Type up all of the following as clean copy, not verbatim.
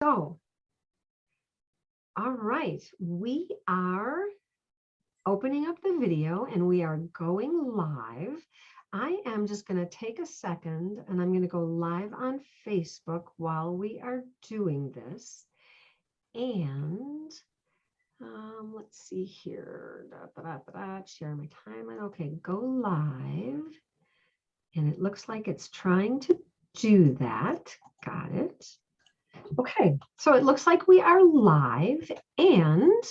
So, all right, we are opening up the video and we are going live. I am just going to take a second and I'm going to go live on Facebook while we are doing this. And let's see here, share my timeline. Okay, go live. And it looks like it's trying to do that. Got it. Okay, so it looks like we are live. And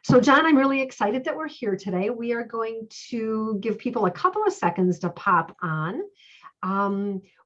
so, John, I'm really excited that we're here today. We are going to give people a couple of seconds to pop on.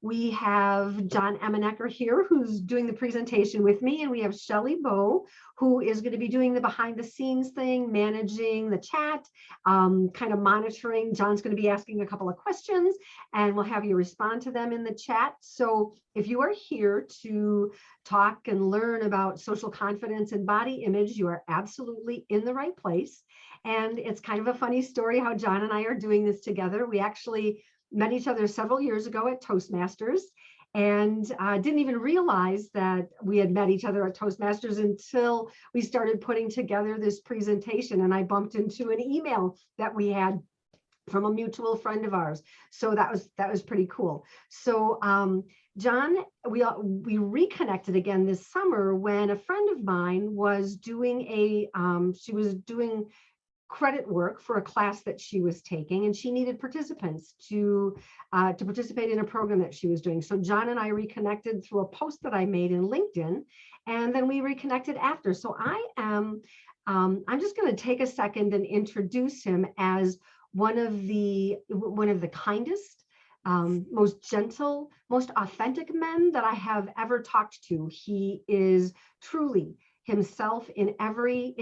We have John Emenecker here, who's doing the presentation with me, and we have Shelly Bowe, who is going to be doing the behind the scenes thing, managing the chat, kind of monitoring. John's going to be asking a couple of questions, and we'll have you respond to them in the chat. So if you are here to talk and learn about social confidence and body image, you are absolutely in the right place. And it's kind of a funny story how John and I are doing this together. We actually met each other several years ago at Toastmasters and didn't even realize that we had met each other at Toastmasters until we started putting together this presentation. And I bumped into an email that we had from a mutual friend of ours. So that was pretty cool. So John, we reconnected again this summer when a friend of mine was doing she was doing credit work for a class that she was taking, and she needed participants to participate in a program that she was doing. So John and I reconnected through a post that I made in LinkedIn, and then we reconnected after. So I'm just going to take a second and introduce him as one of the kindest, most gentle, most authentic men that I have ever talked to. He is truly himself in every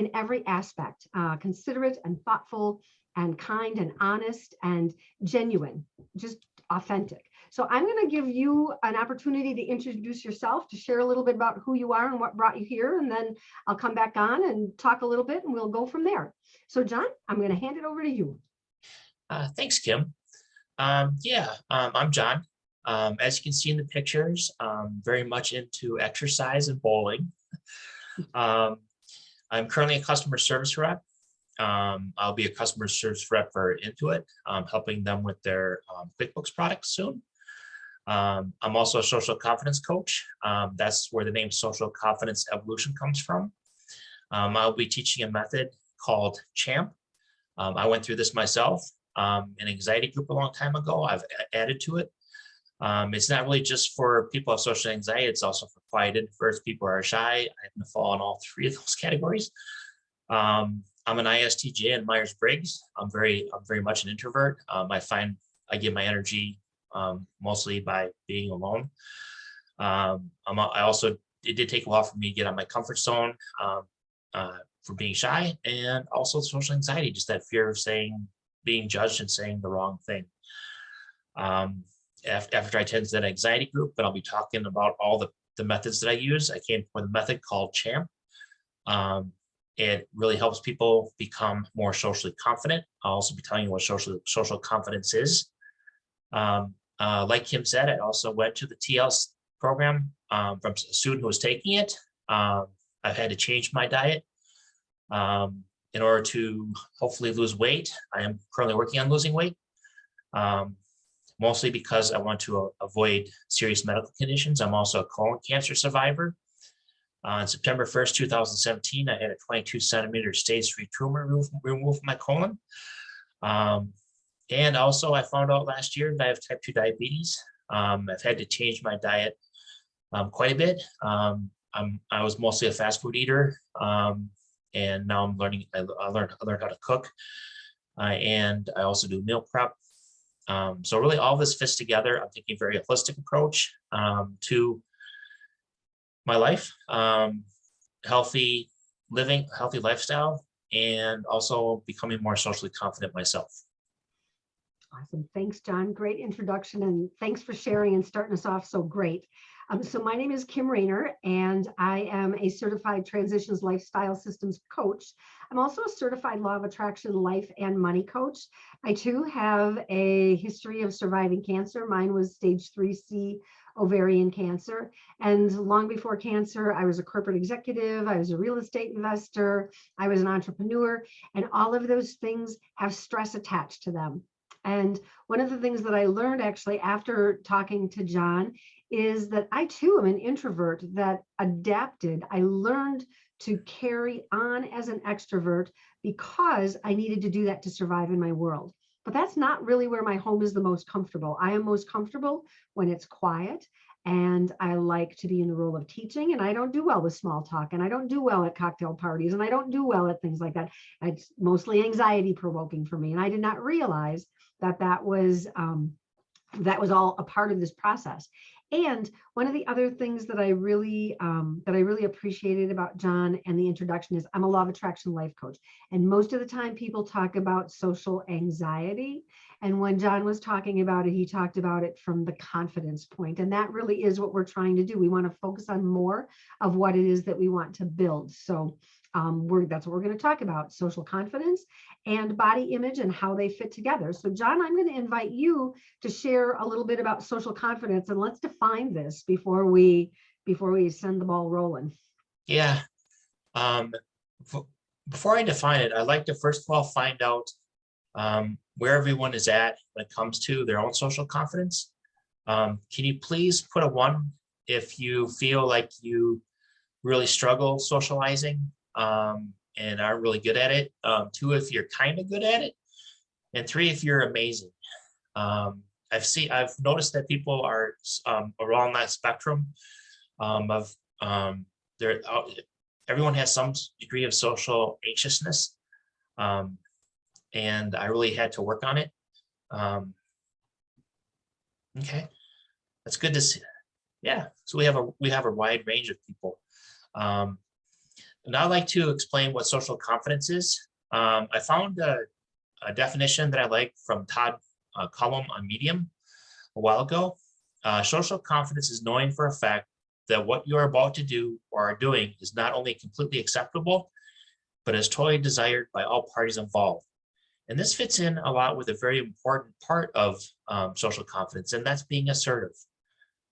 aspect, considerate and thoughtful and kind and honest and genuine, just authentic. So I'm going to give you an opportunity to introduce yourself, to share a little bit about who you are and what brought you here, and then I'll come back on and talk a little bit and we'll go from there. So John, I'm going to hand it over to you. Thanks, Kim. I'm John. As you can see in the pictures, very much into exercise and bowling. I'm currently a customer service rep. I'll be a customer service rep for Intuit, helping them with their QuickBooks product soon. I'm also a social confidence coach. That's where the name Social Confidence Evolution comes from. I'll be teaching a method called CHAMP. I went through this myself, an anxiety group a long time ago. I've added to it. It's not really just for people who have social anxiety. It's also for quiet introverts, people who are shy. I happen to fall in all three of those categories. I'm an ISTJ and Myers-Briggs. I'm very much an introvert. I find I get my energy mostly by being alone. It did take a while for me to get out of my comfort zone for being shy, and also social anxiety, just that fear of being judged and saying the wrong thing. After I attend that anxiety group, but I'll be talking about all the methods that I use. I came up with a method called CHAMP. It really helps people become more socially confident. I'll also be telling you what social confidence is. Like Kim said, I also went to the TL program from a student who was taking it. I've had to change my diet in order to hopefully lose weight. I am currently working on losing weight. Mostly because I want to avoid serious medical conditions. I'm also a colon cancer survivor. On September 1st, 2017, I had a 22-centimeter stage 3 tumor removed from my colon. And also I found out last year that I have type 2 diabetes. I've had to change my diet quite a bit. I was mostly a fast food eater, and now I'm learning. I learned how to cook, and I also do meal prep. So really all this fits together. I'm taking a very holistic approach to my life, healthy living, healthy lifestyle, and also becoming more socially confident myself. Awesome. Thanks, John. Great introduction, and thanks for sharing and starting us off so great. So my name is Kim Rayner, and I am a certified transitions lifestyle systems coach. I'm also a certified law of attraction life and money coach. I too have a history of surviving cancer. Mine was stage 3C ovarian cancer. And long before cancer, I was a corporate executive, I was a real estate investor, I was an entrepreneur, and all of those things have stress attached to them. And one of the things that I learned actually after talking to John is that I too am an introvert that adapted. I learned to carry on as an extrovert because I needed to do that to survive in my world. But that's not really where my home is the most comfortable. I am most comfortable when it's quiet, and I like to be in the role of teaching, and I don't do well with small talk, and I don't do well at cocktail parties, and I don't do well at things like that. It's mostly anxiety provoking for me. And I did not realize that that was all a part of this process. And one of the other things that I really appreciated about John and the introduction is I'm a law of attraction life coach. And most of the time people talk about social anxiety. And when John was talking about it, he talked about it from the confidence point. And that really is what we're trying to do. We want to focus on more of what it is that we want to build. So that's what we're going to talk about: social confidence and body image and how they fit together. So John, I'm going to invite you to share a little bit about social confidence, and let's define this before we send the ball rolling. Yeah. Before I define it, I'd like to first of all find out where everyone is at when it comes to their own social confidence. Can you please put a 1 if you feel like you really struggle socializing and aren't really good at it? 2 if you're kind of good at it, and 3 if you're amazing. I've noticed that people are around that spectrum of everyone has some degree of social anxiousness, and I really had to work on it. Okay, that's good to see. Yeah, so we have a wide range of people. And I'd like to explain what social confidence is. I found a definition that I like from Todd Cullum on Medium a while ago. Social confidence is knowing for a fact that what you're about to do or are doing is not only completely acceptable, but is totally desired by all parties involved. And this fits in a lot with a very important part of social confidence, and that's being assertive.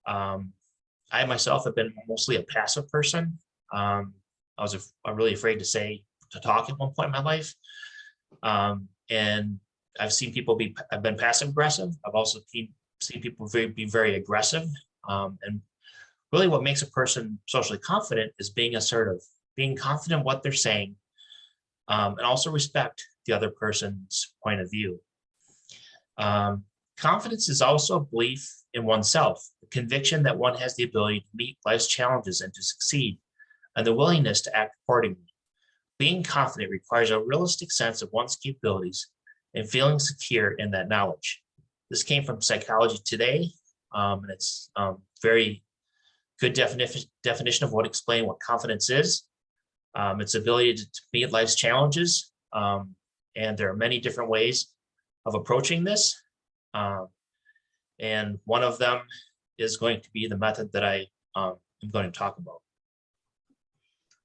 I myself have been mostly a passive person. I'm really afraid to talk at one point in my life. And I've seen people I've been passive aggressive. I've also seen people be very aggressive. And really what makes a person socially confident is being assertive, being confident in what they're saying, and also respect the other person's point of view. Confidence is also a belief in oneself, the conviction that one has the ability to meet life's challenges and to succeed, and the willingness to act accordingly. Being confident requires a realistic sense of one's capabilities and feeling secure in that knowledge. This came from Psychology Today, and it's very good definition of explain what confidence is. It's ability to meet life's challenges, and there are many different ways of approaching this. And one of them is going to be the method that I am going to talk about.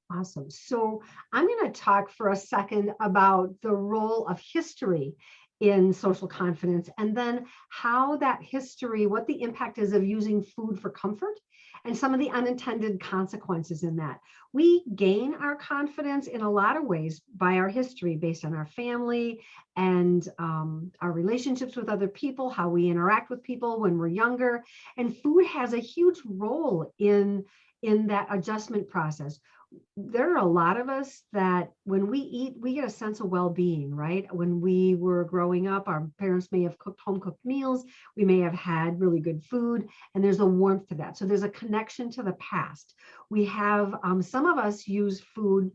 Awesome. So I'm going to talk for a second about the role of history in social confidence, and then how that history, what the impact is of using food for comfort, and some of the unintended consequences in that. We gain our confidence in a lot of ways by our history, based on our family and our relationships with other people, how we interact with people when we're younger. And food has a huge role in that adjustment process. There are a lot of us that when we eat, we get a sense of well-being, right? When we were growing up, our parents may have cooked home-cooked meals. We may have had really good food, and there's a warmth to that. So there's a connection to the past. We have, some of us use food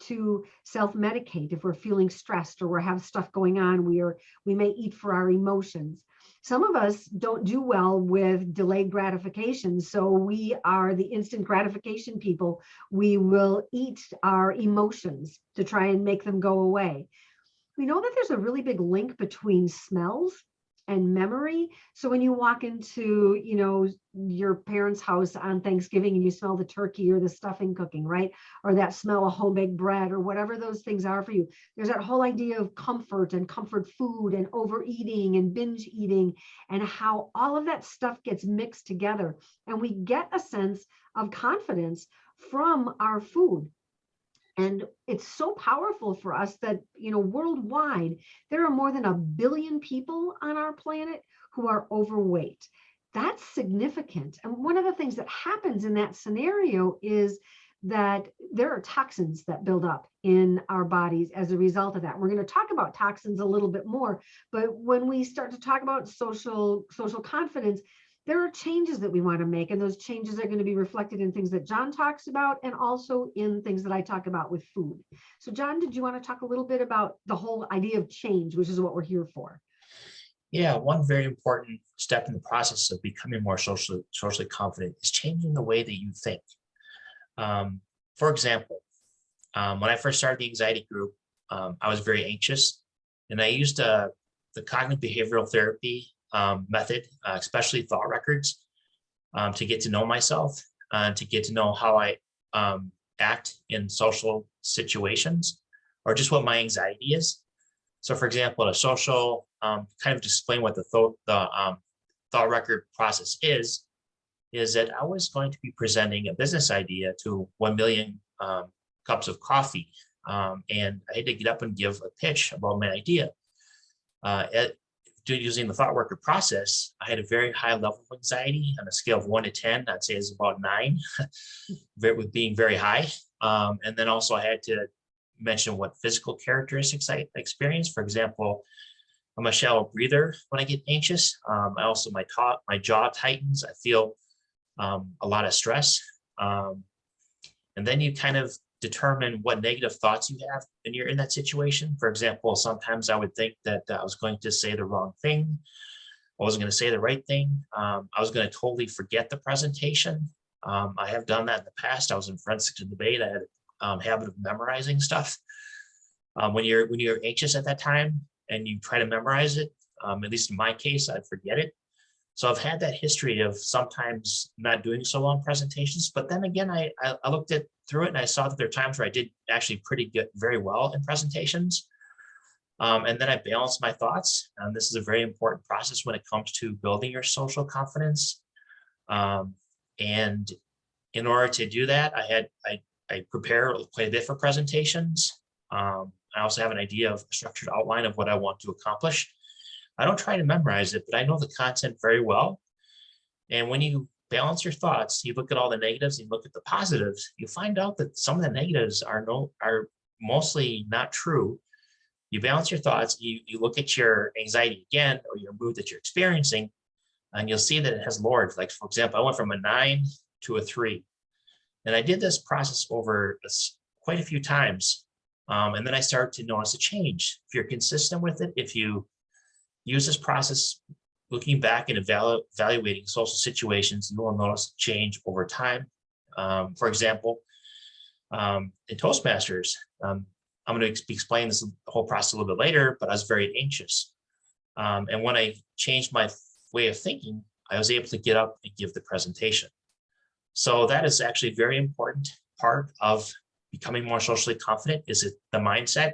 to self-medicate if we're feeling stressed or we have stuff going on. We may eat for our emotions. Some of us don't do well with delayed gratification, so we are the instant gratification people. We will eat our emotions to try and make them go away. We know that there's a really big link between smells and memory. So when you walk into, your parents' house on Thanksgiving and you smell the turkey or the stuffing cooking, right? Or that smell of home-baked bread or whatever those things are for you. There's that whole idea of comfort and comfort food and overeating and binge eating, and how all of that stuff gets mixed together. And we get a sense of confidence from our food. And it's so powerful for us that, worldwide, there are more than 1 billion people on our planet who are overweight. That's significant. And one of the things that happens in that scenario is that there are toxins that build up in our bodies as a result of that. We're going to talk about toxins a little bit more, but when we start to talk about social confidence, there are changes that we want to make, and those changes are going to be reflected in things that John talks about and also in things that I talk about with food. So John, did you want to talk a little bit about the whole idea of change, which is what we're here for? Yeah, one very important step in the process of becoming more socially confident is changing the way that you think. For example, when I first started the anxiety group, I was very anxious, and I used the cognitive behavioral therapy method, especially thought records, to get to know myself, to get to know how I act in social situations, or just what my anxiety is. So, for example, a social kind of to explain what the thought record process is that I was going to be presenting a business idea to 1 million cups of coffee, and I had to get up and give a pitch about my idea. Using the thought record process, I had a very high level of anxiety on a scale of 1 to 10. I'd say it's about 9, with being very high. And then also I had to mention what physical characteristics I experience. For example, I'm a shallow breather when I get anxious. I also, my jaw tightens. I feel a lot of stress. And then you kind of determine what negative thoughts you have when you're in that situation. For example, sometimes I would think that I was going to say the wrong thing. I wasn't going to say the right thing. I was going to totally forget the presentation. I have done that in the past. I was in forensics and debate. I had a habit of memorizing stuff. When you're anxious at that time and you try to memorize it, at least in my case, I'd forget it. So I've had that history of sometimes not doing so well in presentations, but then again, I looked through it and I saw that there are times where I did actually very well in presentations. And then I balanced my thoughts. And this is a very important process when it comes to building your social confidence. And in order to do that, I prepare quite a bit for presentations. I also have an idea of a structured outline of what I want to accomplish. I don't try to memorize it, but I know the content very well. And when you balance your thoughts, you look at all the negatives, you look at the positives, you find out that some of the negatives are mostly not true. You balance your thoughts, you look at your anxiety again, or your mood that you're experiencing, and you'll see that it has lowered. Like, for example, I went from a 9 to a 3. And I did this process over quite a few times. And then I started to notice a change. If you're consistent with it, if you use this process, looking back and evaluating social situations, you will notice a change over time. For example, in Toastmasters, I'm going to be explaining this whole process a little bit later, but I was very anxious. And when I changed my way of thinking, I was able to get up and give the presentation. So that is actually a very important part of becoming more socially confident, is it the mindset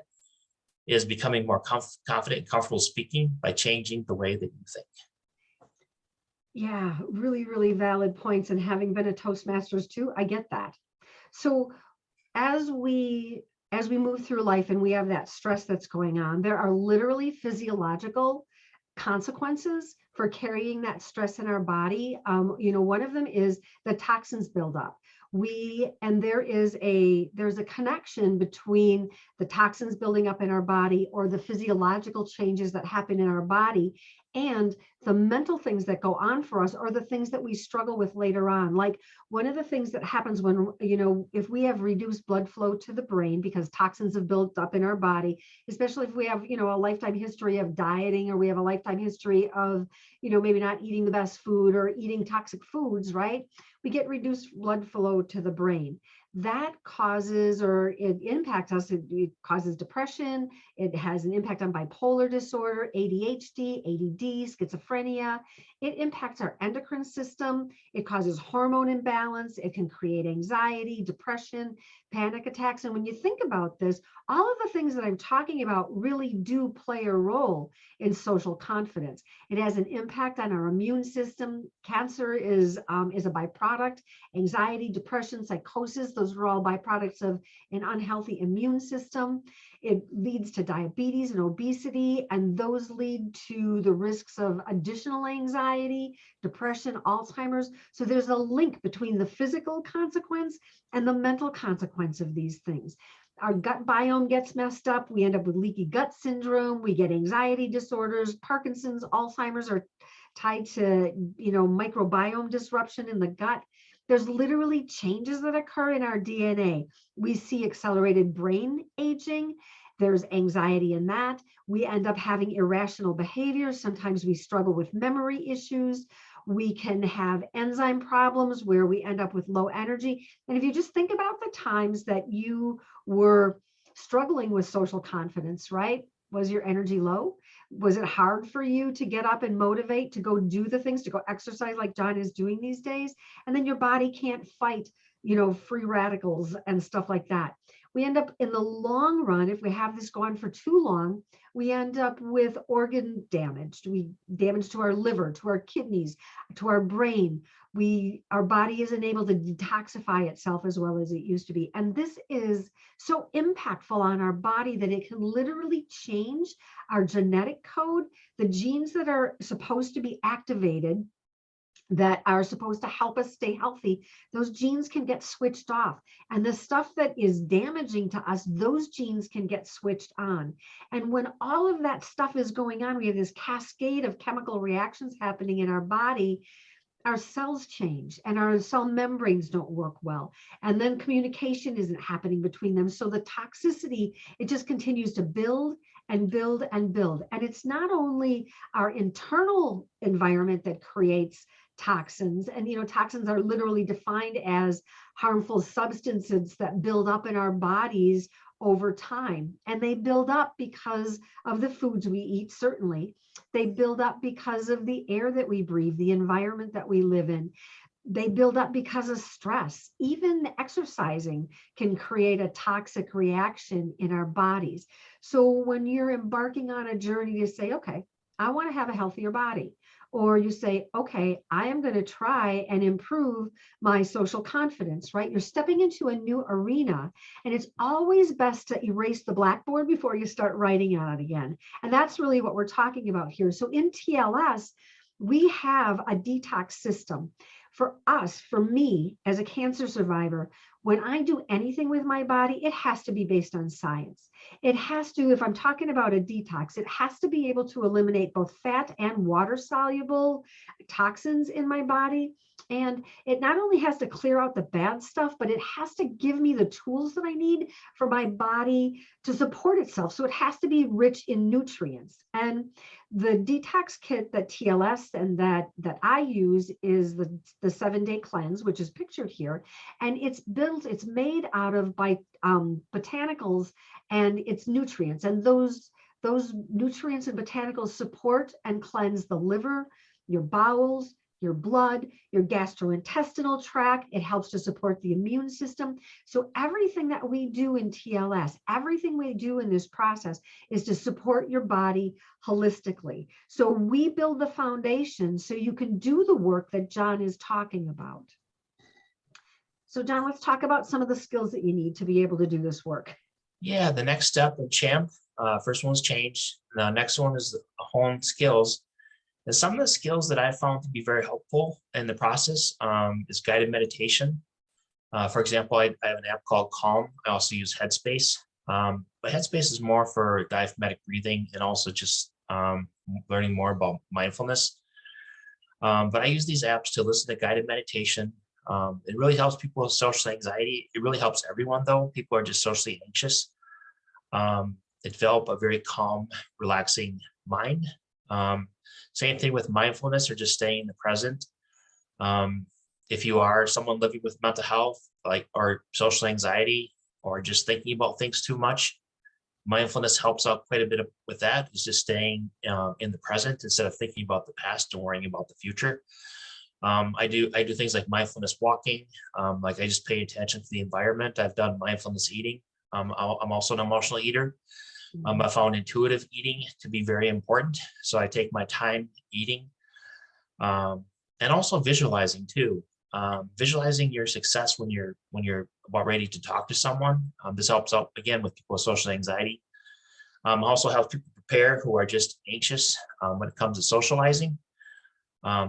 is becoming more confident and comfortable speaking by changing the way that you think. Yeah, really, really valid points. And having been a Toastmasters too, I get that. So as we move through life and we have that stress that's going on, there are literally physiological consequences for carrying that stress in our body. One of them is the toxins build up. There's a connection between the toxins building up in our body, or the physiological changes that happen in our body, and the mental things that go on for us, or the things that we struggle with later on. Like, one of the things that happens when, if we have reduced blood flow to the brain because toxins have built up in our body, especially if we have, a lifetime history of dieting, or we have a lifetime history of, maybe not eating the best food or eating toxic foods, right? We get reduced blood flow to the brain. that causes, or it impacts us. It causes depression. It has an impact on bipolar disorder, ADHD, ADD, schizophrenia. It impacts our endocrine system. It causes hormone imbalance. It can create anxiety, depression, panic attacks. And when you think about this, all of the things that I'm talking about really do play a role in social confidence. It has an impact on our immune system. Cancer is a byproduct. Anxiety, depression, psychosis, those are all byproducts of an unhealthy immune system. It leads to diabetes and obesity, and those lead to the risks of additional anxiety, depression, Alzheimer's. So there's a link between the physical consequence and the mental consequence of these things. Our gut biome gets messed up. We end up with leaky gut syndrome. We get anxiety disorders. Parkinson's, Alzheimer's are tied to, microbiome disruption in the gut. There's literally changes that occur in our DNA. We see accelerated brain aging. There's anxiety in that. We end up having irrational behaviors. Sometimes we struggle with memory issues. We can have enzyme problems where we end up with low energy. And if you just think about the times that you were struggling with social confidence, right? Was your energy low? Was it hard for you to get up and motivate to go do the things, to go exercise like John is doing these days? And then your body can't fight, free radicals and stuff like that. We end up in the long run, if we have this go on for too long, we end up with organ damage. Damage to our liver, to our kidneys, to our brain. Our body isn't able to detoxify itself as well as it used to be. And this is so impactful on our body that it can literally change our genetic code. The genes that are supposed to be activated, that are supposed to help us stay healthy, those genes can get switched off. And the stuff that is damaging to us, those genes can get switched on. And when all of that stuff is going on, we have this cascade of chemical reactions happening in our body. Our cells change and our cell membranes don't work well. And then communication isn't happening between them. So the toxicity, it just continues to build and build and build. And it's not only our internal environment that creates toxins, and toxins are literally defined as harmful substances that build up in our bodies over time. And they build up because of the foods we eat, certainly. They build up because of the air that we breathe, the environment that we live in. They build up because of stress. Even exercising can create a toxic reaction in our bodies. So when you're embarking on a journey to say, okay, I want to have a healthier body, or you say, okay, I am going to try and improve my social confidence, right? You're stepping into a new arena, and it's always best to erase the blackboard before you start writing on it again. And that's really what we're talking about here. So in TLS, we have a detox system. For us, for me, as a cancer survivor, when I do anything with my body, it has to be based on science. It has to, if I'm talking about a detox, it has to be able to eliminate both fat and water soluble toxins in my body. And it not only has to clear out the bad stuff, but it has to give me the tools that I need for my body to support itself. So it has to be rich in nutrients. And the detox kit that TLS and that I use is the 7-day cleanse, which is pictured here. And it's made out of botanicals and its nutrients. And those nutrients and botanicals support and cleanse the liver, your bowels, your blood, your gastrointestinal tract. It helps to support the immune system. So everything that we do in TLS, everything we do in this process is to support your body holistically. So we build the foundation so you can do the work that John is talking about. So John, let's talk about some of the skills that you need to be able to do this work. Yeah, the next step in CHAMP, first one is change. The next one is hone skills. And some of the skills that I found to be very helpful in the process is guided meditation. For example, I have an app called Calm. I also use Headspace. But Headspace is more for diaphragmatic breathing and also just learning more about mindfulness. But I use these apps to listen to guided meditation. It really helps people with social anxiety. It really helps everyone, though. People are just socially anxious. They develop a very calm, relaxing mind. Same thing with mindfulness or just staying in the present. If you are someone living with mental health, like or social anxiety or just thinking about things too much, mindfulness helps out quite a bit with that. Is just staying in the present instead of thinking about the past and worrying about the future. I do things like mindfulness walking. Like I just pay attention to the environment. I've done mindfulness eating. I'm also an emotional eater. I found intuitive eating to be very important. So I take my time eating, and also visualizing too. Visualizing your success when you're about ready to talk to someone. This helps out again with people with social anxiety. Also helps people prepare who are just anxious when it comes to socializing.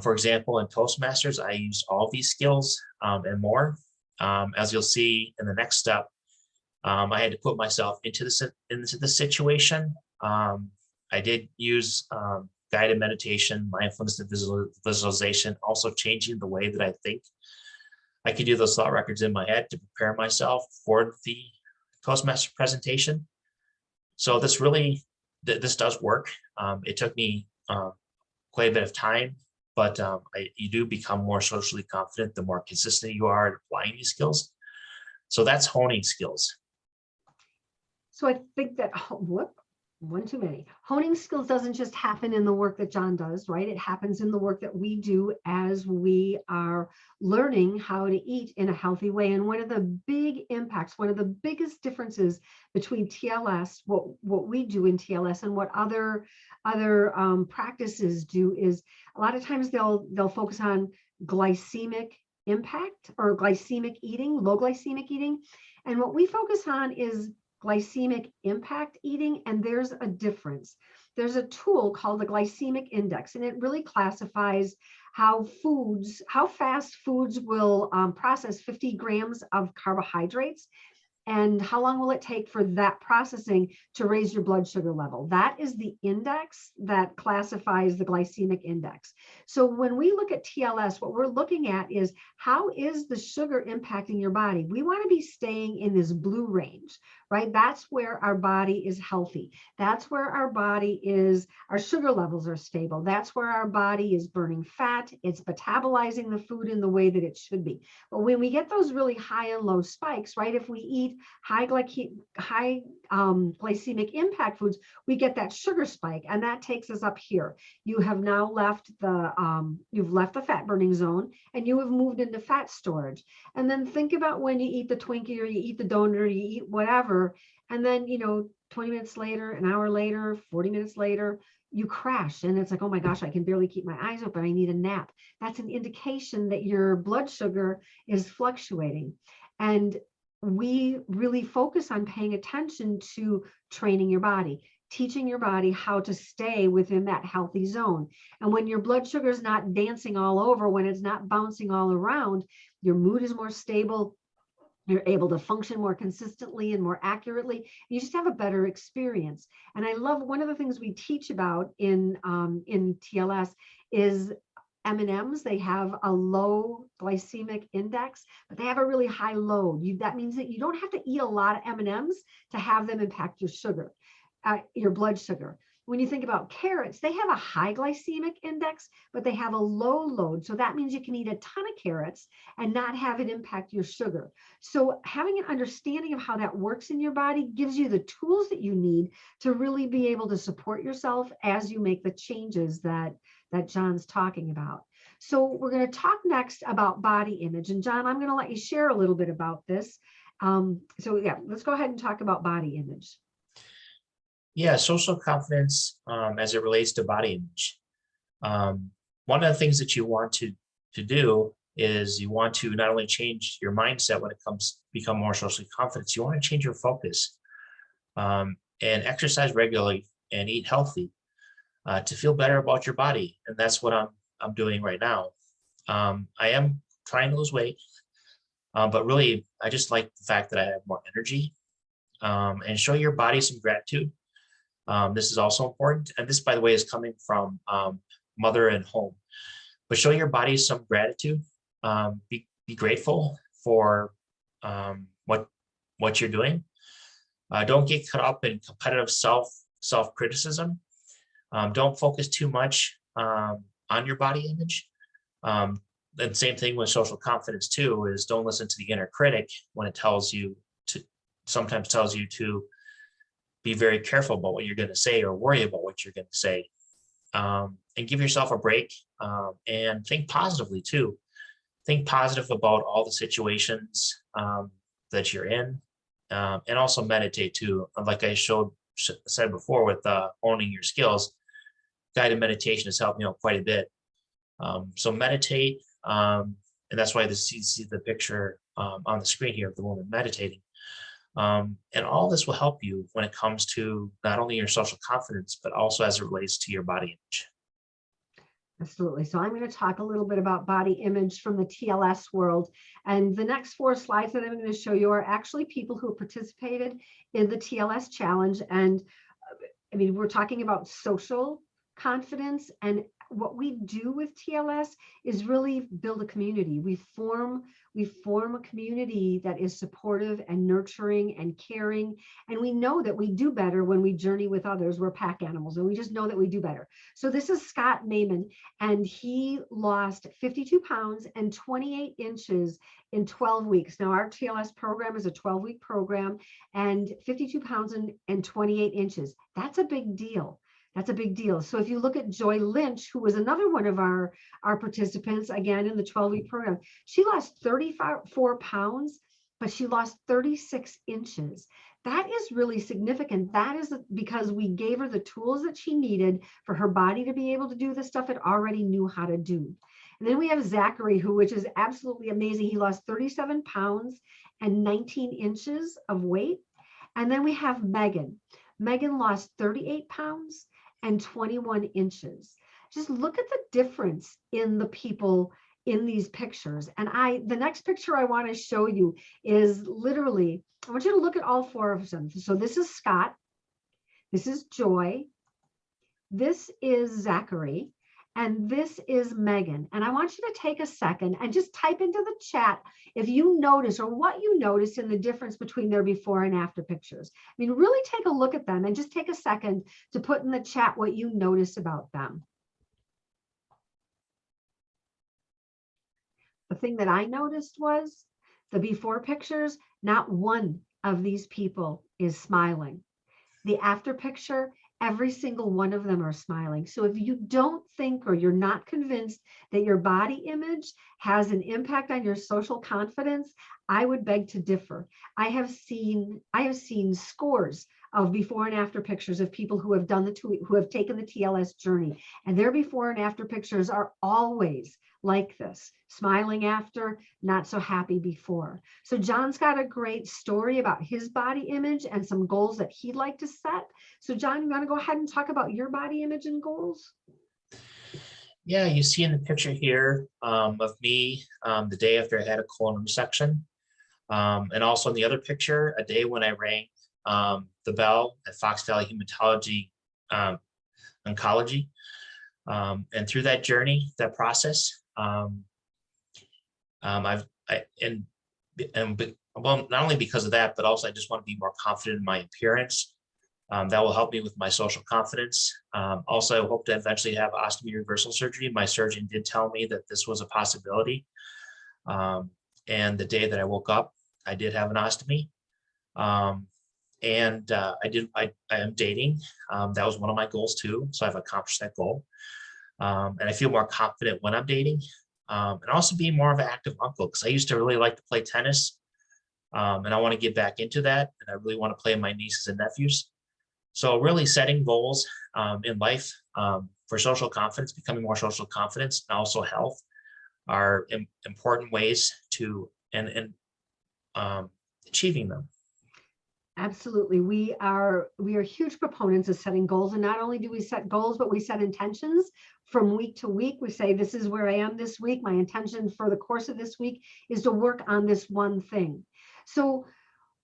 For example, in Toastmasters, I use all these skills and more. As you'll see in the next step, I had to put myself into the situation. I did use guided meditation, mindfulness, and visualization, also changing the way that I think. I could do those thought records in my head to prepare myself for the Toastmaster presentation. So this does work. It took me quite a bit of time, but you do become more socially confident the more consistent you are at applying these skills. So that's honing skills. So I think that, one too many. Honing skills doesn't just happen in the work that John does, right? It happens in the work that we do as we are learning how to eat in a healthy way. And one of the big impacts, one of the biggest differences between TLS, what we do in TLS and what other practices do is a lot of times they'll focus on glycemic impact or glycemic eating, low glycemic eating. And what we focus on is glycemic impact eating, and there's a difference. There's a tool called the glycemic index, and it really classifies how fast foods will process 50 grams of carbohydrates, and how long will it take for that processing to raise your blood sugar level. That is the index that classifies the glycemic index. So when we look at TLS, what we're looking at is how is the sugar impacting your body? We want to be staying in this blue range, right? That's where our body is healthy. That's where our sugar levels are stable. That's where our body is burning fat. It's metabolizing the food in the way that it should be. But when we get those really high and low spikes, right? If we eat high glycemic impact foods, we get that sugar spike, and that takes us up here. You have now left the fat burning zone, and you have moved into fat storage. And then think about when you eat the Twinkie or you eat the donut or you eat whatever, and then 20 minutes later, an hour later, 40 minutes later, you crash, and it's like, oh my gosh, I can barely keep my eyes open. I need a nap. That's an indication that your blood sugar is fluctuating. And we really focus on paying attention to training your body, teaching your body how to stay within that healthy zone. And when your blood sugar is not dancing all over, when it's not bouncing all around, your mood is more stable. You're able to function more consistently and more accurately. You just have a better experience. And I love one of the things we teach about in TLS is M&Ms. They have a low glycemic index, but they have a really high load. That means that you don't have to eat a lot of M&Ms to have them impact your sugar, your blood sugar. When you think about carrots, they have a high glycemic index, but they have a low load. So that means you can eat a ton of carrots and not have it impact your sugar. So having an understanding of how that works in your body gives you the tools that you need to really be able to support yourself as you make the changes that John's talking about. So we're going to talk next about body image. And John, I'm going to let you share a little bit about this. So yeah, let's go ahead and talk about body image. Yeah, social confidence as it relates to body image. One of the things that you want to do is you want to not only change your mindset when it comes become more socially confident, you want to change your focus and exercise regularly and eat healthy to feel better about your body. And that's what I'm doing right now. I am trying to lose weight, but really I just like the fact that I have more energy and show your body some gratitude. This is also important. And this, by the way, is coming from mother and home. But show your body some gratitude. Be grateful for what you're doing. Don't get caught up in competitive self-criticism. Don't focus too much on your body image. the same thing with social confidence too, is don't listen to the inner critic when it sometimes tells you to be very careful about what you're going to say or worry about what you're going to say. And give yourself a break, and think positively too. Think positive about all the situations that you're in, and also meditate too. Like I said before with owning your skills, guided meditation has helped me out quite a bit. So meditate, and that's why you see the picture on the screen here of the woman meditating. And all this will help you when it comes to not only your social confidence, but also as it relates to your body image. Absolutely. So I'm going to talk a little bit about body image from the TLS world. And the next 4 slides that I'm going to show you are actually people who participated in the TLS challenge. And I mean, we're talking about social confidence, and what we do with TLS is really build a community. We form a community that is supportive and nurturing and caring. And we know that we do better when we journey with others. We're pack animals, and we just know that we do better. So this is Scott Maiman, and he lost 52 pounds and 28 inches in 12 weeks. Now, our TLS program is a 12-week program, and 52 pounds and 28 inches. That's a big deal. That's a big deal. So if you look at Joy Lynch, who was another one of our participants, again, in the 12-week program, she lost 34 pounds, but she lost 36 inches. That is really significant. That is because we gave her the tools that she needed for her body to be able to do the stuff it already knew how to do. And then we have Zachary, which is absolutely amazing. He lost 37 pounds and 19 inches of weight. And then we have Megan. Megan lost 38 pounds and 21 inches. Just look at the difference in the people in these pictures. And the next picture I want to show you is literally, I want you to look at all 4 of them. So this is Scott, this is Joy, this is Zachary, and this is Megan. And I want you to take a second and just type into the chat if you notice or what you notice in the difference between their before and after pictures. I mean, really take a look at them and just take a second to put in the chat what you notice about them. The thing that I noticed was the before pictures, not one of these people is smiling. The after picture, every single one of them are smiling. So if you don't think or you're not convinced that your body image has an impact on your social confidence, I would beg to differ. I have seen scores of before and after pictures of people who have taken the TLS journey, and their before and after pictures are always like this, smiling after, not so happy before. So John's got a great story about his body image and some goals that he'd like to set. So John, you want to go ahead and talk about your body image and goals? Yeah, you see in the picture here of me the day after I had a colon resection. And also in the other picture, a day when I rang the bell at Fox Valley Hematology Oncology. And through that journey, that process, well, not only because of that, but also I just want to be more confident in my appearance. That will help me with my social confidence. Also, I hope to eventually have ostomy reversal surgery. My surgeon did tell me that this was a possibility. And the day that I woke up, I did have an ostomy. And I am dating. That was one of my goals too. So I've accomplished that goal. And I feel more confident when I'm dating. And also being more of an active uncle, because I used to really like to play tennis. And I want to get back into that. And I really want to play with my nieces and nephews. So really setting goals in life for social confidence, becoming more social confidence, and also health are important ways to achieving them. Absolutely. We are huge proponents of setting goals. And not only do we set goals, but we set intentions from week to week. We say, this is where I am this week. My intention for the course of this week is to work on this one thing. So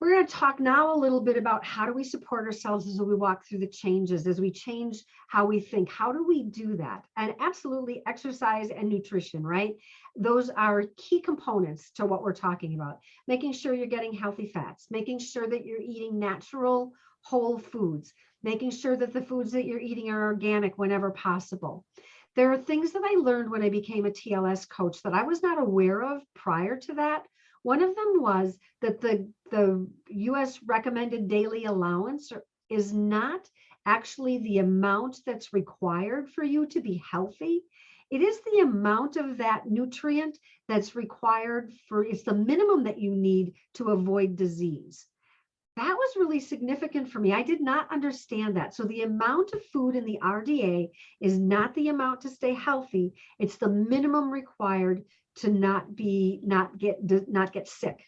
we're going to talk now a little bit about how do we support ourselves as we walk through the changes, as we change how we think. How do we do that? And absolutely exercise and nutrition, right? Those are key components to what we're talking about. Making sure you're getting healthy fats, making sure that you're eating natural, whole foods, making sure that the foods that you're eating are organic whenever possible. There are things that I learned when I became a TLS coach that I was not aware of prior to that. One of them was that the US recommended daily allowance is not actually the amount that's required for you to be healthy. It is the amount of that nutrient that's required for, it's the minimum that you need to avoid disease. That was really significant for me. I did not understand that. So the amount of food in the RDA is not the amount to stay healthy. It's the minimum required to not get sick.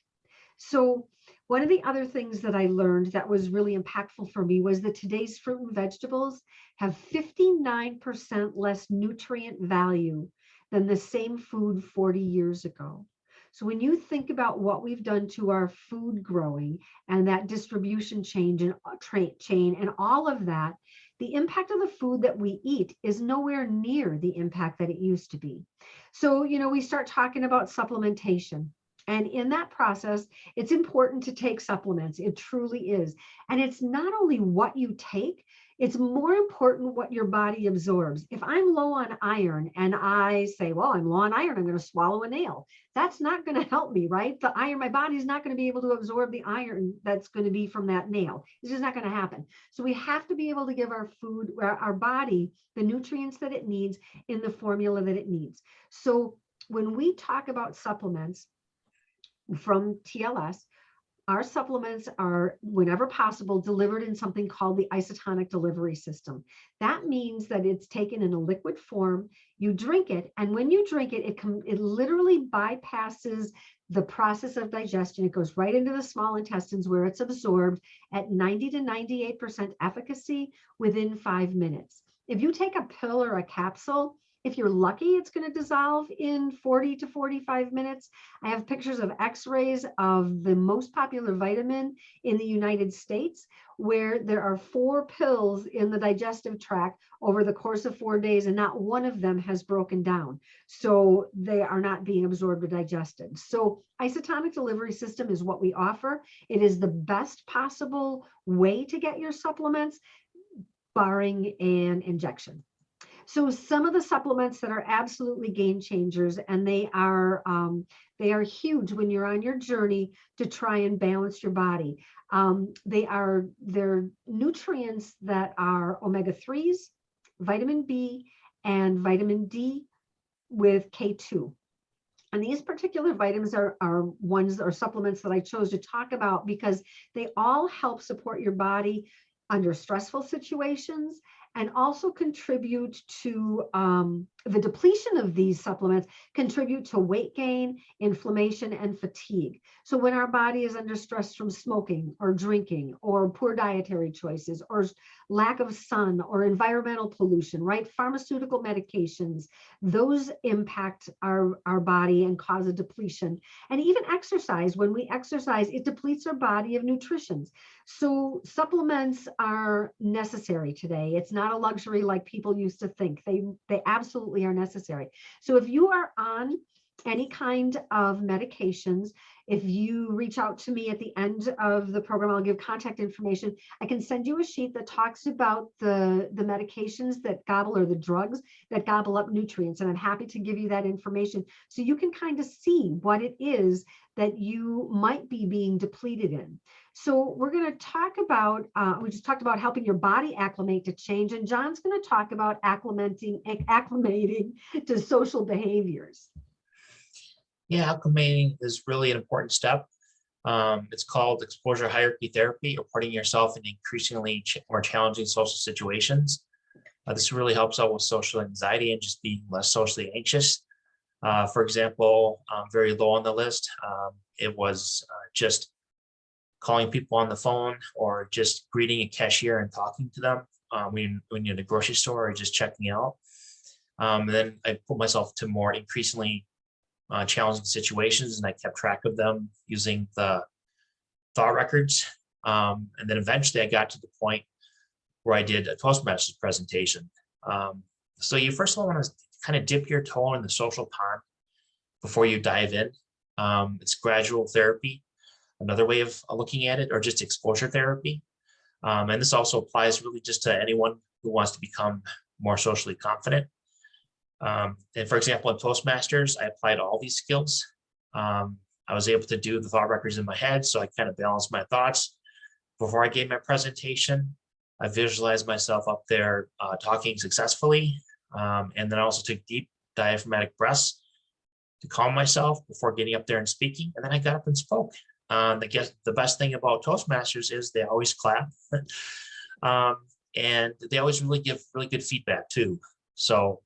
So one of the other things that I learned that was really impactful for me was that today's fruit and vegetables have 59% less nutrient value than the same food 40 years ago. So when you think about what we've done to our food growing and that distribution chain and all of that, the impact of the food that we eat is nowhere near the impact that it used to be. So, we start talking about supplementation. And in that process, it's important to take supplements. It truly is. And it's not only what you take, it's more important what your body absorbs. If I'm low on iron and I say, well, I'm low on iron, I'm going to swallow a nail. That's not going to help me, right? The iron, my body's not going to be able to absorb the iron that's going to be from that nail. It's just not going to happen. So we have to be able to give our food, our body, the nutrients that it needs in the formula that it needs. So when we talk about supplements from TLS, our supplements are, whenever possible, delivered in something called the isotonic delivery system. That means that it's taken in a liquid form, you drink it, and when you drink it, it literally bypasses the process of digestion. It goes right into the small intestines where it's absorbed at 90 to 98% efficacy within 5 minutes. If you take a pill or a capsule, if you're lucky, it's going to dissolve in 40 to 45 minutes. I have pictures of x-rays of the most popular vitamin in the United States, where there are 4 pills in the digestive tract over the course of 4 days, and not one of them has broken down. So they are not being absorbed or digested. So isotonic delivery system is what we offer. It is the best possible way to get your supplements, barring an injection. So some of the supplements that are absolutely game changers, and they are huge when you're on your journey to try and balance your body. They're nutrients that are omega-3s, vitamin B, and vitamin D with K2. And these particular vitamins are ones or supplements that I chose to talk about because they all help support your body under stressful situations, and also contribute to the depletion of these supplements, contribute to weight gain, inflammation, and fatigue. So when our body is under stress from smoking or drinking or poor dietary choices or lack of sun or environmental pollution, right? Pharmaceutical medications, those impact our body and cause a depletion. And even exercise, when we exercise, it depletes our body of nutrition. So supplements are necessary today. It's not a luxury like people used to think. They absolutely are necessary. So if you are on any kind of medications, if you reach out to me at the end of the program, I'll give contact information. I can send you a sheet that talks about the medications that gobble, or the drugs that gobble up nutrients. And I'm happy to give you that information so you can kind of see what it is that you might be being depleted in. So we're going to talk about, we just talked about helping your body acclimate to change. And John's going to talk about acclimating to social behaviors. Yeah, acclimating is really an important step. It's called exposure hierarchy therapy, or putting yourself in increasingly more challenging social situations. This really helps out with social anxiety and just being less socially anxious. For example, very low on the list, it was just calling people on the phone, or just greeting a cashier and talking to them when you're in the grocery store, or just checking out. And then I put myself to more increasingly challenging situations, and I kept track of them using the thought records. And then eventually I got to the point where I did a Toastmasters presentation. So you first of all want to kind of dip your toe in the social pond before you dive in. It's gradual therapy, another way of looking at it, or just exposure therapy. And this also applies really just to anyone who wants to become more socially confident. And for example, in Toastmasters, I applied all these skills. I was able to do the thought records in my head, so I kind of balanced my thoughts. Before I gave my presentation, I visualized myself up there talking successfully, and then I also took deep diaphragmatic breaths to calm myself before getting up there and speaking. And then I got up and spoke. The best thing about Toastmasters is they always clap, and they always really give really good feedback too. So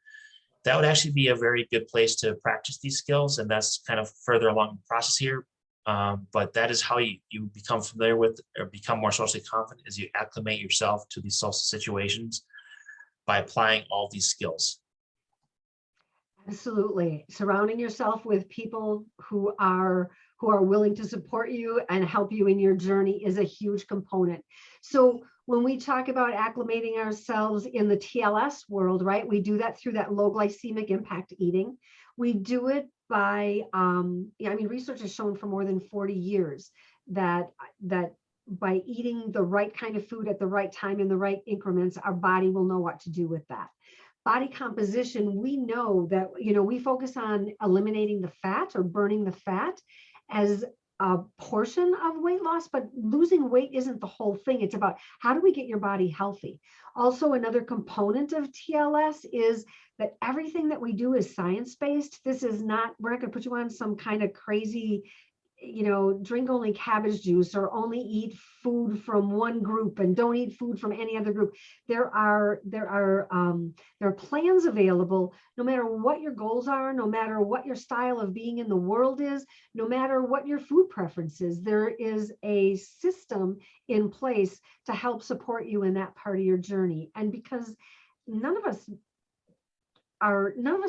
that would actually be a very good place to practice these skills. And that's kind of further along the process here. But that is how you become familiar with or become more socially confident, is you acclimate yourself to these social situations by applying all these skills. Absolutely. Surrounding yourself with people who are willing to support you and help you in your journey is a huge component. So when we talk about acclimating ourselves in the TLS world, right, we do that through that low glycemic impact eating. We do it by, research has shown for more than 40 years that by eating the right kind of food at the right time in the right increments, our body will know what to do with that. Body composition, we know that, we focus on eliminating the fat or burning the fat as a portion of weight loss, but losing weight isn't the whole thing. It's about how do we get your body healthy? Also, another component of TLS is that everything that we do is science-based. This is not, we're not going to put you on some kind of crazy, drink only cabbage juice or only eat food from one group and don't eat food from any other group. There are plans available no matter what your goals are, no matter what your style of being in the world is, no matter what your food preference is. There is a system in place to help support you in that part of your journey. And because none of us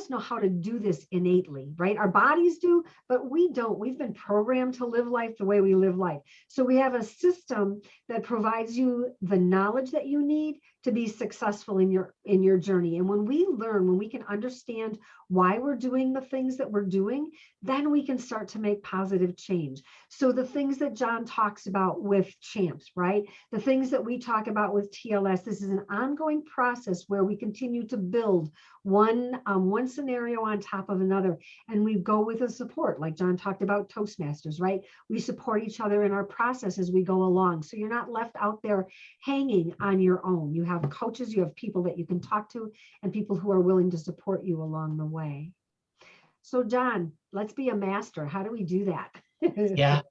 know how to do this innately, right? Our bodies do, but we don't. We've been programmed to live life the way we live life. So we have a system that provides you the knowledge that you need to be successful in your journey. And when we can understand why we're doing the things that we're doing, then we can start to make positive change. So the things that John talks about with CHAMPS, right? The things that we talk about with TLS, this is an ongoing process where we continue to build one scenario on top of another. And we go with a support, like John talked about Toastmasters, right? We support each other in our process as we go along. So you're not left out there hanging on your own. You have coaches, you have people that you can talk to, and people who are willing to support you along the way. So John, let's be a master. How do we do that? Yeah.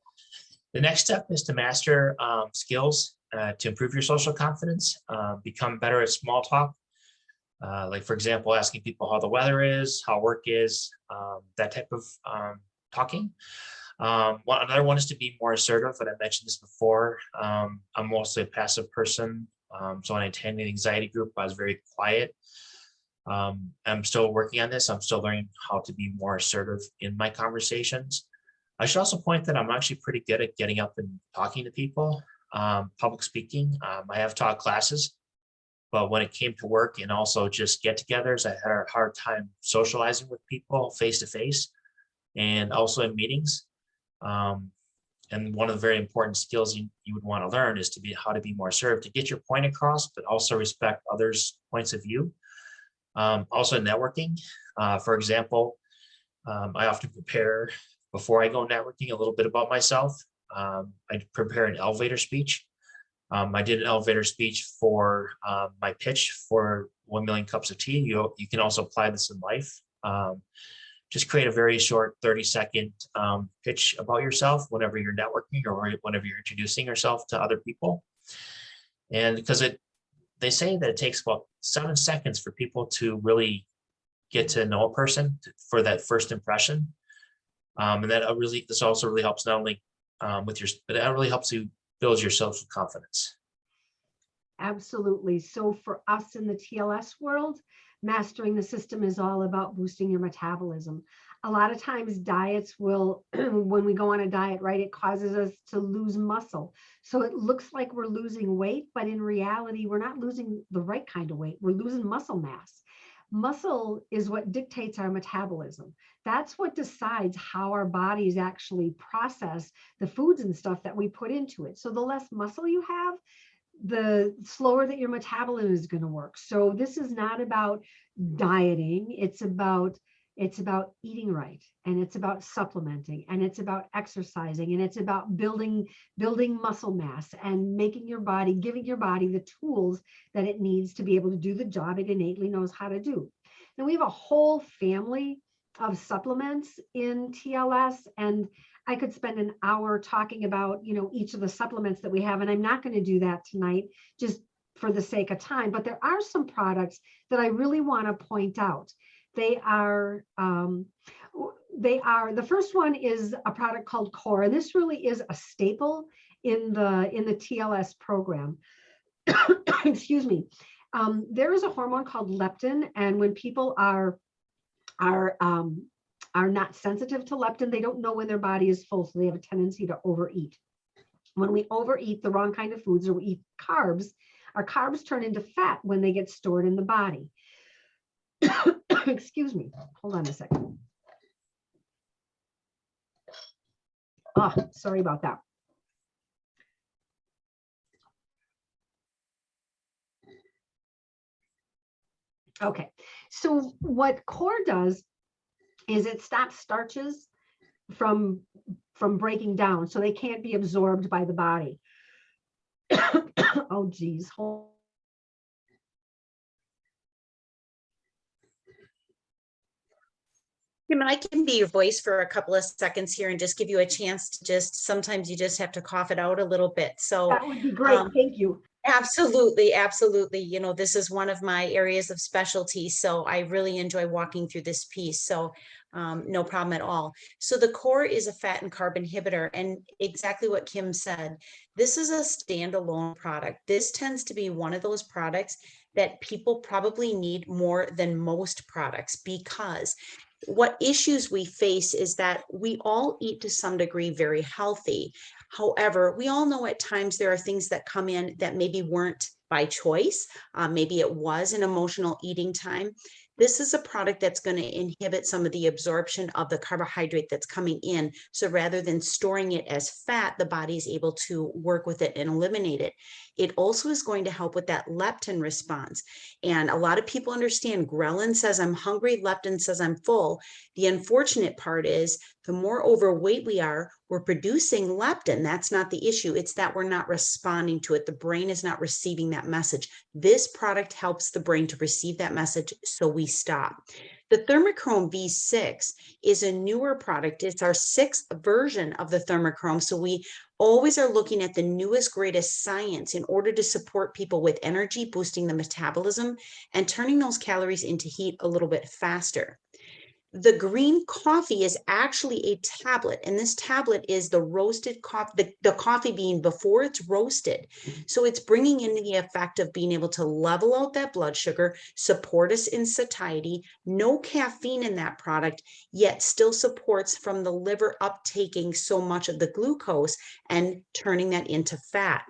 The next step is to master skills to improve your social confidence, become better at small talk. Like, for example, asking people how the weather is, how work is, that type of talking. Another one is to be more assertive, and I mentioned this before. I'm mostly a passive person. So when I attend an anxiety group, I was very quiet. I'm still working on this. I'm still learning how to be more assertive in my conversations. I should also point that I'm actually pretty good at getting up and talking to people, public speaking. I have taught classes, but when it came to work and also just get-togethers, I had a hard time socializing with people face to face and also in meetings. And one of the very important skills you would want to learn is how to be more assertive, to get your point across, but also respect others' points of view. Also networking. For example, I often prepare before I go networking a little bit about myself. I prepare an elevator speech. I did an elevator speech for my pitch for 1 million cups of tea. You can also apply this in life. Just create a very short 30-second pitch about yourself whenever you're networking or whenever you're introducing yourself to other people. And because they say that it takes about 7 seconds for people to really get to know a person for that first impression. And this also really helps not only but that really helps you build your social confidence. Absolutely. So for us in the TLS world, mastering the system is all about boosting your metabolism. A lot of times diets will, when we go on a diet, right, it causes us to lose muscle. So it looks like we're losing weight, but in reality, we're not losing the right kind of weight. We're losing muscle mass. Muscle is what dictates our metabolism. That's what decides how our bodies actually process the foods and stuff that we put into it. So the less muscle you have, the slower that your metabolism is going to work. So this is not about dieting. It's about eating right, and it's about supplementing, and it's about exercising, and it's about building muscle mass and making your body, giving your body the tools that it needs to be able to do the job it innately knows how to do. Now we have a whole family of supplements in TLS, and I could spend an hour talking about, each of the supplements that we have, and I'm not going to do that tonight just for the sake of time, but there are some products that I really want to point out. They are, the first one is a product called Core, and this really is a staple in the TLS program. Excuse me. There is a hormone called leptin, and when people are not sensitive to leptin, they don't know when their body is full, so they have a tendency to overeat. When we overeat the wrong kind of foods, or we eat carbs, our carbs turn into fat when they get stored in the body. Excuse me. Hold on a second. Oh, sorry about that. Okay, so what Core does is it stops starches from breaking down, so they can't be absorbed by the body. Oh geez, hold. Kim, I can be your voice for a couple of seconds here and just give you a chance to sometimes you just have to cough it out a little bit. So That would be great. Thank you. absolutely, absolutely. This is one of my areas of specialty, so I really enjoy walking through this piece. So no problem at all. So the Core is a fat and carb inhibitor, and exactly what Kim said, this is a standalone product. This tends to be one of those products that people probably need more than most products, because what issues we face is that we all eat to some degree very healthy. However, we all know at times there are things that come in that maybe weren't by choice. Maybe it was an emotional eating time. This is a product that's going to inhibit some of the absorption of the carbohydrate that's coming in. So rather than storing it as fat, the body is able to work with it and eliminate it. It also is going to help with that leptin response. And a lot of people understand ghrelin says I'm hungry, leptin says I'm full. The unfortunate part is the more overweight we are, we're producing leptin. That's not the issue. It's that we're not responding to it. The brain is not receiving that message. This product helps the brain to receive that message, so we stop. The Thermochrome V6 is a newer product. It's our 6th version of the Thermochrome. So we always are looking at the newest, greatest science in order to support people with energy, boosting the metabolism, and turning those calories into heat a little bit faster. The green coffee is actually a tablet, and this tablet is the roasted coffee, the coffee bean before it's roasted. So it's bringing in the effect of being able to level out that blood sugar, support us in satiety, no caffeine in that product, yet still supports from the liver uptaking so much of the glucose and turning that into fat.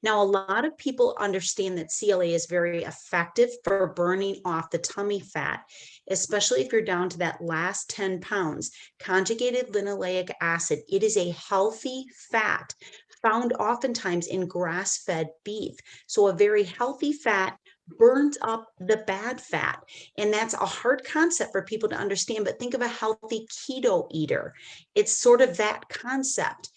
Now, a lot of people understand that CLA is very effective for burning off the tummy fat, especially if you're down to that last 10 pounds. Conjugated linoleic acid, it is a healthy fat found oftentimes in grass-fed beef. So a very healthy fat burns up the bad fat. And that's a hard concept for people to understand, but think of a healthy keto eater. It's sort of that concept.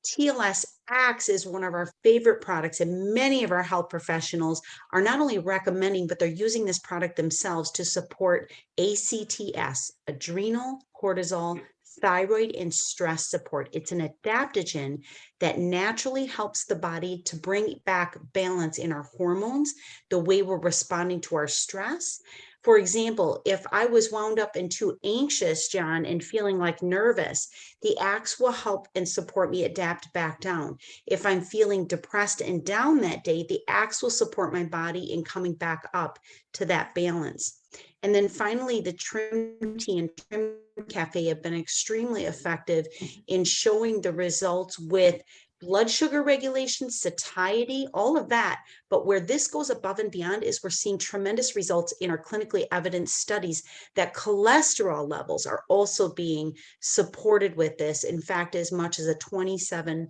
TLS acts as one of our favorite products, and many of our health professionals are not only recommending, but they're using this product themselves to support ACTS, adrenal, cortisol, thyroid, and stress support. It's an adaptogen that naturally helps the body to bring back balance in our hormones, the way we're responding to our stress. For example, if I was wound up and too anxious, John, and feeling like nervous, the Axe will help and support me adapt back down. If I'm feeling depressed and down that day, the Axe will support my body in coming back up to that balance. And then finally, the Trim Tea and Trim Cafe have been extremely effective in showing the results with blood sugar regulation, satiety, all of that. But where this goes above and beyond is we're seeing tremendous results in our clinically evidenced studies that cholesterol levels are also being supported with this. In fact, as much as a 27%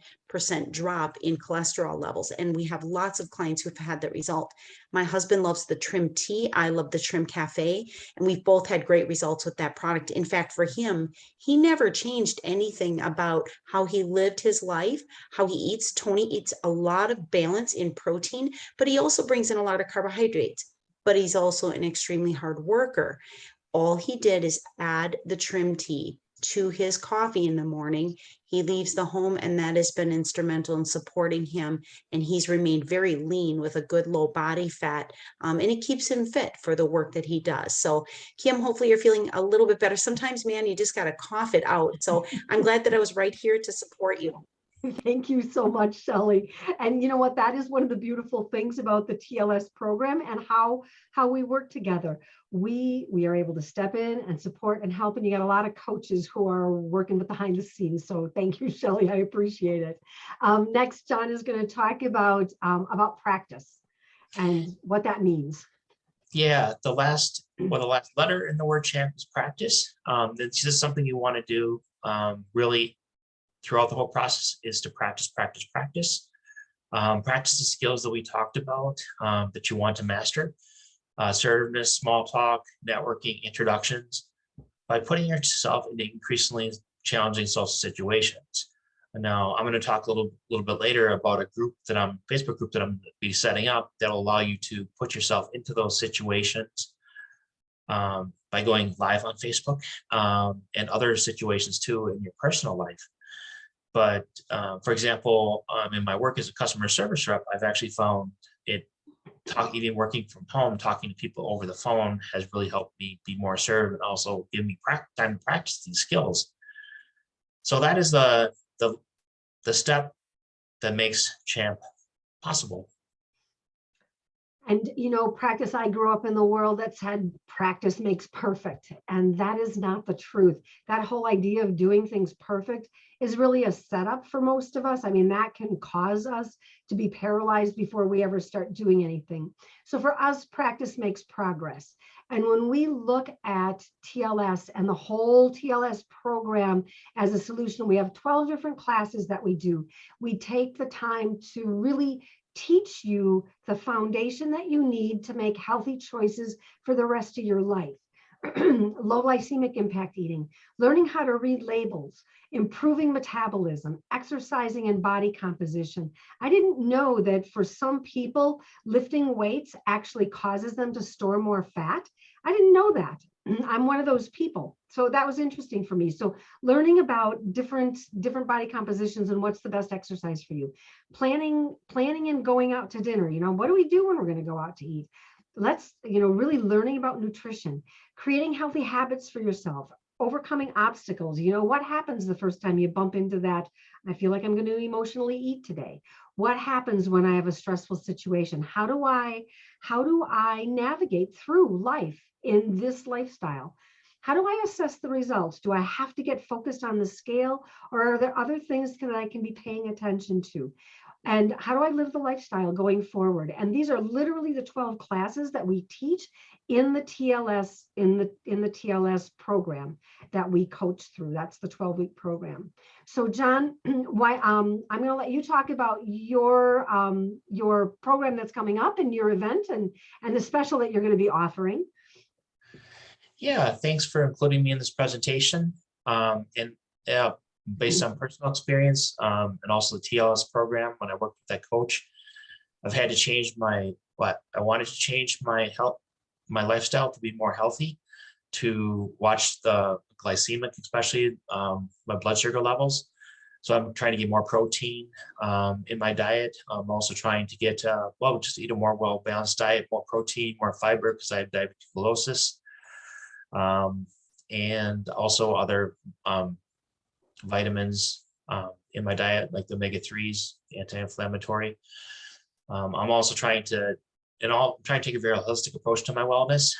drop in cholesterol levels. And we have lots of clients who've had that result. My husband loves the Trim tea. I love the Trim Cafe. And we've both had great results with that product. In fact, for him, he never changed anything about how he lived his life, how he eats. Tony eats a lot of balance in protein, but he also brings in a lot of carbohydrates. But he's also an extremely hard worker. All he did is add the Trim tea to his coffee in the morning. He leaves the home, and that has been instrumental in supporting him. And he's remained very lean with a good low body fat. And it keeps him fit for the work that he does. So Kim, hopefully you're feeling a little bit better. Sometimes, man, you just got to cough it out. So I'm glad that I was right here to support you. Thank you so much, Shelley. And you know what? That is one of the beautiful things about the TLS program and how we work together. We are able to step in and support and help, and you got a lot of coaches who are working behind the scenes. So thank you, Shelley. I appreciate it. Next, John is going to talk about practice and what that means. Yeah, the last letter in the word champ is practice. This is something you want to do really throughout the whole process, is to practice. Practice the skills that we talked about that you want to master. Assertiveness, small talk, networking, introductions, by putting yourself into increasingly challenging social situations. And now I'm going to talk a little bit later about a Facebook group that I'm going to be setting up that'll allow you to put yourself into those situations by going live on Facebook and other situations too in your personal life. But for example, in my work as a customer service rep, I've actually found even working from home, talking to people over the phone has really helped me be more assertive and also give me time to practice these skills. So that is the step that makes champ possible. And, you know, practice, I grew up in the world that said practice makes perfect. And that is not the truth. That whole idea of doing things perfect is really a setup for most of us. I mean, that can cause us to be paralyzed before we ever start doing anything. So for us, practice makes progress. And when we look at TLS and the whole TLS program as a solution, we have 12 different classes that we do. We take the time to really teach you the foundation that you need to make healthy choices for the rest of your life. Low glycemic impact eating, learning how to read labels, improving metabolism, exercising and body composition. I didn't know that for some people, lifting weights actually causes them to store more fat. I didn't know that. I'm one of those people. So that was interesting for me. So learning about different body compositions and what's the best exercise for you. Planning and going out to dinner. You know, what do we do when we're going to go out to eat? Really learning about nutrition, creating healthy habits for yourself, overcoming obstacles. You know, what happens the first time you bump into that? I feel like I'm going to emotionally eat today. What happens when I have a stressful situation? How do I navigate through life in this lifestyle? How do I assess the results? Do I have to get focused on the scale, or are there other things that I can be paying attention to? And how do I live the lifestyle going forward? And these are literally the 12 classes that we teach in the TLS TLS program that we coach through. That's the 12-week program. So John, I'm going to let you talk about your program that's coming up and your event and the special that you're going to be offering. Yeah, thanks for including me in this presentation. Based on personal experience and also the TLS program, when I worked with that coach, I've had to change I wanted to change my lifestyle to be more healthy, to watch the glycemic, especially my blood sugar levels. So I'm trying to get more protein in my diet. I'm also trying to get, just eat a more well-balanced diet, more protein, more fiber, because I have diverticulosis. And also other vitamins in my diet, like the omega-3s, anti-inflammatory. I'm also trying to take a very holistic approach to my wellness,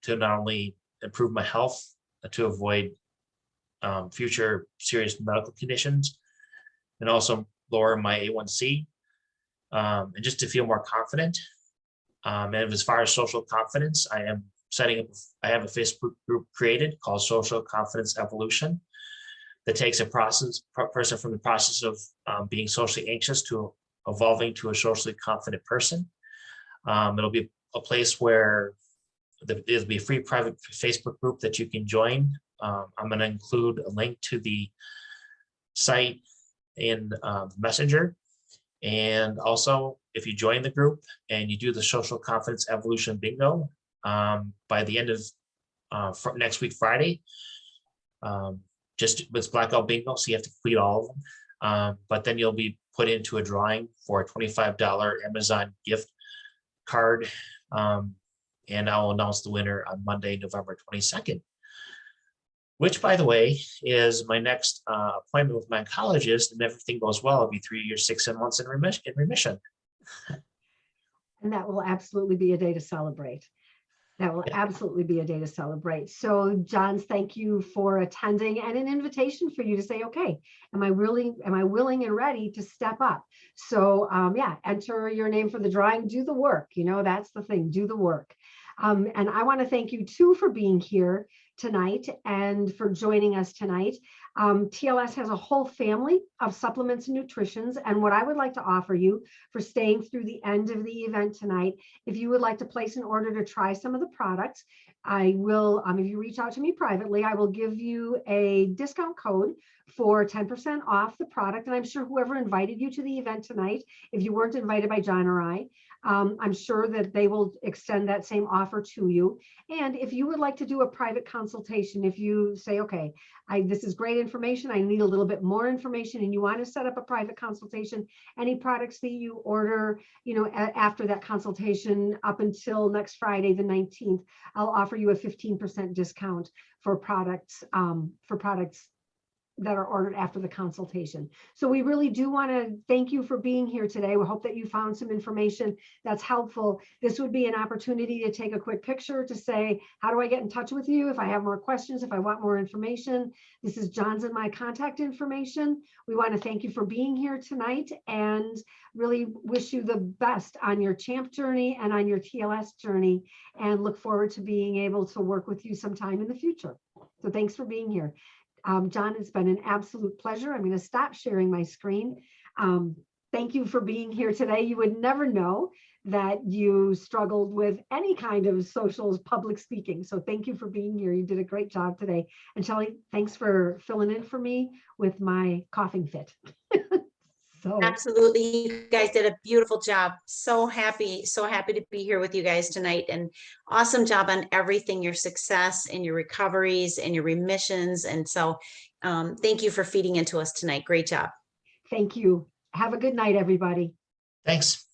to not only improve my health, to avoid future serious medical conditions, and also lower my A1C, and just to feel more confident. And as far as social confidence, I have a Facebook group created called Social Confidence Evolution. that takes a person from the process of being socially anxious to evolving to a socially confident person. It'll be a place where there'll be a free private Facebook group that you can join. I'm going to include a link to the site in Messenger. And also, if you join the group and you do the social confidence evolution bingo, by the end of next week, Friday, just it's blackout bingo, so you have to complete all of them. But then you'll be put into a drawing for a $25 Amazon gift card. And I'll announce the winner on Monday, November 22nd, which, by the way, is my next appointment with my oncologist. And if everything goes well, I'll be 3 years, 6 months in remission. And that will absolutely be a day to celebrate. That will absolutely be a day to celebrate. So, Johns, thank you for attending, and an invitation for you to say, okay, am I willing and ready to step up? So yeah, enter your name for the drawing, do the work. You know, that's the thing, do the work. And I want to thank you too for being here tonight and for joining us tonight. TLS has a whole family of supplements and nutritions. And what I would like to offer you for staying through the end of the event tonight, if you would like to place an order to try some of the products, I will, if you reach out to me privately, I will give you a discount code for 10% off the product. And I'm sure whoever invited you to the event tonight, if you weren't invited by John or I, I'm sure that they will extend that same offer to you. And if you would like to do a private consultation, if you say, okay, this is great information, I need a little bit more information, and you want to set up a private consultation, any products that you order, you know, after that consultation up until next Friday, the 19th, I'll offer you a 15% discount for products that are ordered after the consultation. So we really do want to thank you for being here today. We hope that you found some information that's helpful. This would be an opportunity to take a quick picture to say, how do I get in touch with you if I have more questions, if I want more information? This is John's and my contact information. We want to thank you for being here tonight and really wish you the best on your CHAMP journey and on your TLS journey, and look forward to being able to work with you sometime in the future. So thanks for being here. John, it's been an absolute pleasure. I'm going to stop sharing my screen. Thank you for being here today. You would never know that you struggled with any kind of social public speaking. So thank you for being here. You did a great job today. And Shelley, thanks for filling in for me with my coughing fit. So Absolutely. You guys did a beautiful job. So happy to be here with you guys tonight, and awesome job on everything, your success and your recoveries and your remissions. And so thank you for feeding into us tonight. Great job. thank you. Have a good night, everybody. Thanks.